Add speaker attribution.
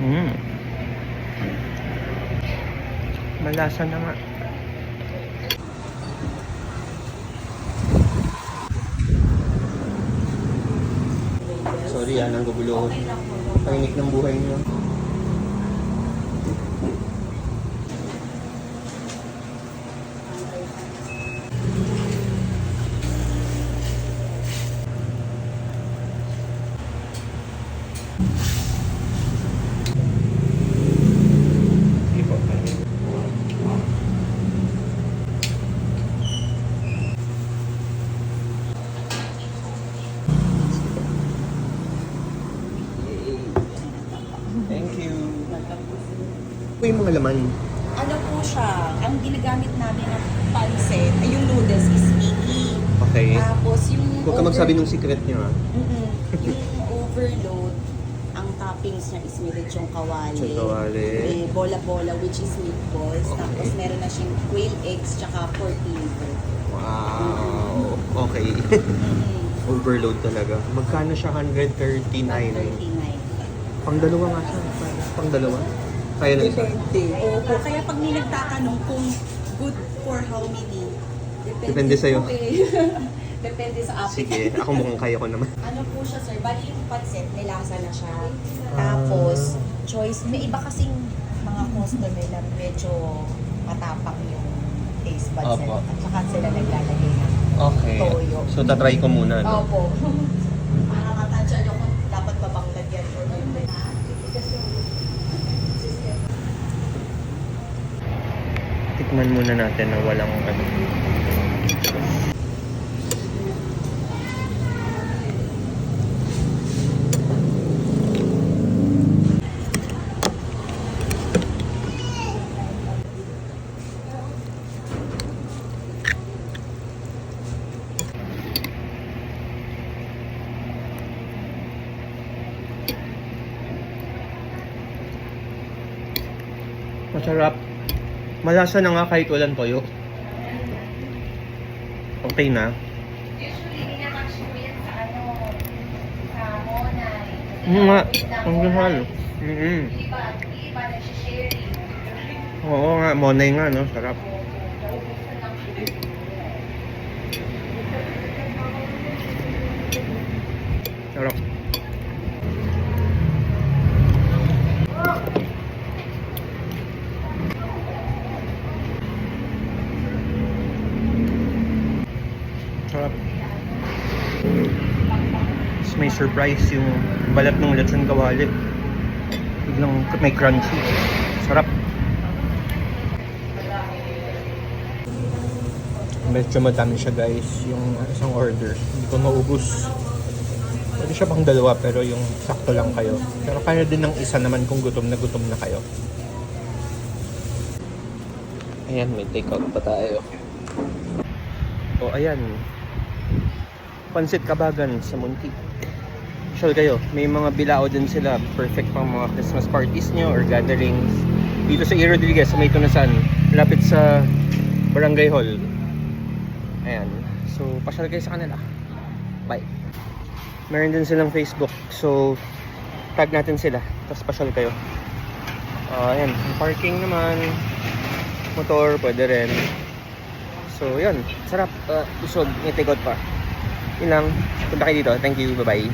Speaker 1: Mm. Malasa na nga. Sorry nang gugulo ko. Pahinik ng buhay niyo. Thank you. Ito yung mga laman.
Speaker 2: Ano po siya, ang ginagamit namin ng pancit, ay yung noodles is Mickey.
Speaker 1: Okay.
Speaker 2: Tapos yung
Speaker 1: Huwag ka magsabi ng secret niyo ha.
Speaker 2: Yung overload, ang toppings niya is may lechong kawali.
Speaker 1: Lechong kawali.
Speaker 2: May bola-bola which is meatballs.
Speaker 1: Okay.
Speaker 2: Tapos meron na siyang quail eggs tsaka pork liver.
Speaker 1: Wow. Okay. Overload talaga. Magkano siya? 139.
Speaker 2: 139.
Speaker 1: Pang dalawa nga siya. Pang dalawa. Kaya na isa.
Speaker 2: Depende. Opo, kaya pag may nagtatanong kung good for how many,
Speaker 1: Depende sa'yo.
Speaker 2: Okay. Depende sa appetite.
Speaker 1: Sige, ako mukhang kaya ko naman.
Speaker 2: Ano po siya, sir? Bali yung pancit, may lasa na siya. Tapos, choice. May iba kasing mga customer na medyo matapang yung taste buds
Speaker 1: Opo.
Speaker 2: nila. At saka sila naglalagay ng
Speaker 1: Okay.
Speaker 2: toyo.
Speaker 1: So, tatry ko muna, no?
Speaker 2: Opo. Para matansya nyo kung dapat pa bang lagyan or ano.
Speaker 1: Tikman muna natin na walang ano. Masarap. Malasa na nga kahit walang toyo. Okay na.
Speaker 3: Usually, minamatch mo yan sa sa Monay.
Speaker 1: Nga. Ang gahal.
Speaker 3: Iba nagsisharing.
Speaker 1: Oo nga. Monay nga, no? Sarap. Sarap. Sarap. Tapos may surprise yung balat ng lechon kawali. Biglang may crunchy. Sarap. Medyo madami siya guys, yung isang order. Hindi ko maubos. Pwede siya pang dalawa pero yung sakto lang kayo. Pero kaya din ng isa naman kung gutom na kayo. Ayan, may take out pa tayo. O ayan. Pansit Kabagan sa Munti. Sure kayo, may mga bilao din sila. Perfect pang mga Christmas parties nyo or gatherings. Dito sa E. Rodriguez, sa May Tunasan. Lapit sa Barangay Hall. Ayan. So, pasyal kayo sa kanila. Bye. Meron din silang Facebook. So, tag natin sila. Tapos pasyal kayo. Ayan. Parking naman. Motor, pwede rin. So, yun. Sarap. Usog. May take out pa. Yun lang. Punta kayo dito. Thank you. Bye-bye.